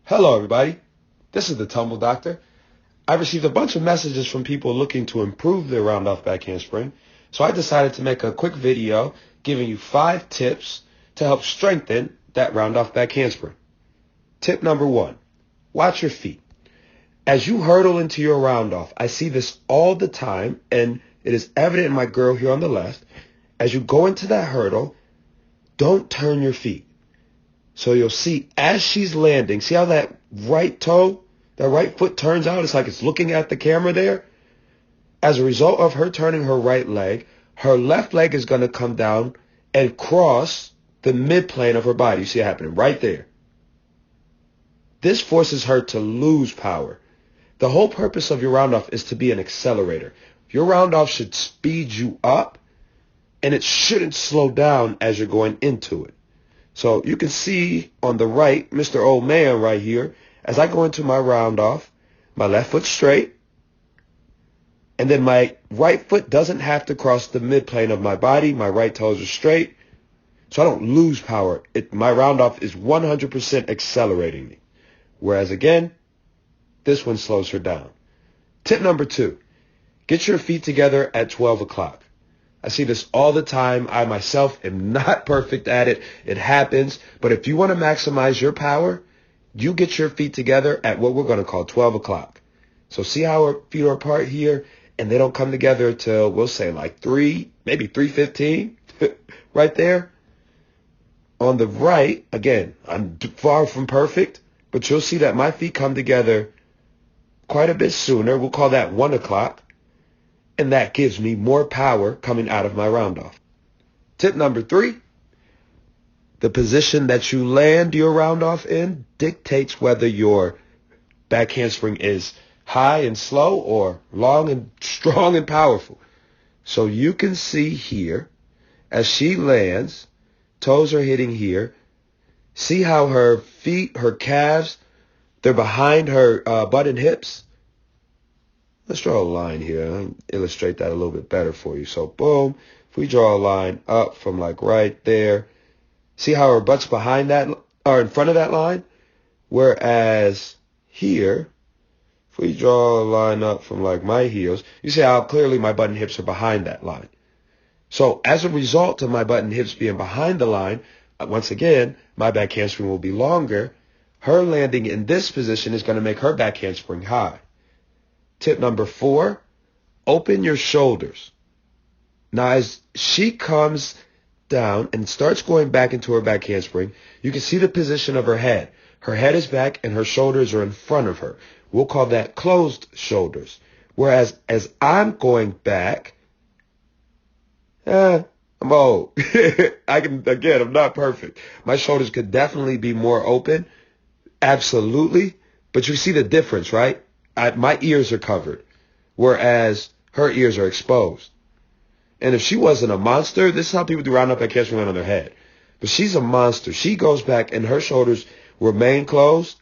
Hello, everybody. This is the Tumble Doctor. I received a bunch of messages from people looking to improve their round-off back handspring, so I decided to make a quick video giving you 5 tips to help strengthen that round-off back handspring. Tip number 1, watch your feet. As you hurdle into your round-off, I see this all the time, and it is evident in my girl here on the left. As you go into that hurdle, don't turn your feet. So you'll see as she's landing, see how that right toe, that right foot turns out? It's like it's looking at the camera there. As a result of her turning her right leg, her left leg is going to come down and cross the midplane of her body. You see it happening right there. This forces her to lose power. The whole purpose of your round-off is to be an accelerator. Your round-off should speed you up, and it shouldn't slow down as you're going into it. So you can see on the right, Mr. Old Man right here, as I go into my round-off, my left foot straight, and then my right foot doesn't have to cross the midplane of my body. My right toes are straight, so I don't lose power. My round-off is 100% accelerating me. Whereas again, this one slows her down. Tip number 2, get your feet together at 12 o'clock. I see this all the time. I myself am not perfect at it. It happens. But if you want to maximize your power, you get your feet together at what we're going to call 12 o'clock. So see how our feet are apart here, and they don't come together till, we'll say, like 3, maybe 3:15, right there. On the right, again, I'm far from perfect, but you'll see that my feet come together quite a bit sooner. We'll call that 1 o'clock. And that gives me more power coming out of my round-off. Tip number 3, the position that you land your round-off in dictates whether your back handspring is high and slow or long and strong and powerful. So you can see here, as she lands, toes are hitting here. See how her feet, her calves, they're behind her butt and hips. Let's draw a line here. I'll illustrate that a little bit better for you. So boom, if we draw a line up from like right there, see how her butt's behind that or in front of that line? Whereas here, if we draw a line up from like my heels, you see how clearly my butt and hips are behind that line. So as a result of my butt and hips being behind the line, once again, my back handspring will be longer. Her landing in this position is going to make her back handspring high. Tip number 4, open your shoulders. Now, as she comes down and starts going back into her back handspring, you can see the position of her head. Her head is back and her shoulders are in front of her. We'll call that closed shoulders. Whereas as I'm going back, I'm old. I'm not perfect. My shoulders could definitely be more open. Absolutely. But you see the difference, right? My ears are covered, whereas her ears are exposed. And if she wasn't a monster, this is how people do round-off back handspring on their head. But she's a monster. She goes back and her shoulders remain closed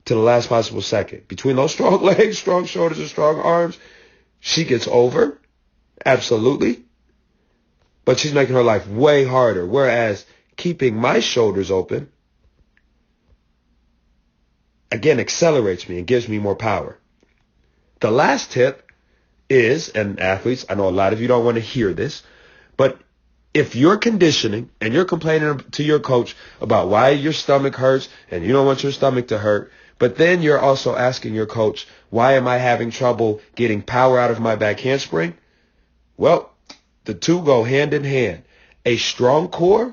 to the last possible second. Between those strong legs, strong shoulders, and strong arms, she gets over, absolutely. But she's making her life way harder, whereas keeping my shoulders open, again, accelerates me and gives me more power. The last tip is, and athletes, I know a lot of you don't want to hear this, but if you're conditioning and you're complaining to your coach about why your stomach hurts and you don't want your stomach to hurt, but then you're also asking your coach, why am I having trouble getting power out of my back handspring? Well, the two go hand in hand. A strong core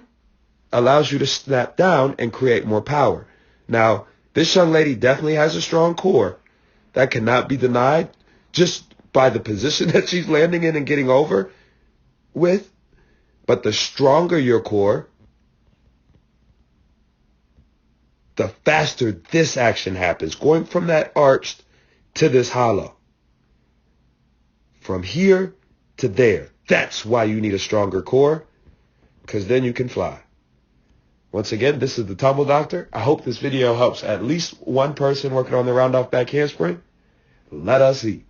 allows you to snap down and create more power. Now, this young lady definitely has a strong core. That cannot be denied just by the position that she's landing in and getting over with. But the stronger your core, the faster this action happens, going from that arched to this hollow. From here to there. That's why you need a stronger core, because then you can fly. Once again, this is the Tumble Doctor. I hope this video helps at least one person working on the round-off back handspring. Let us eat.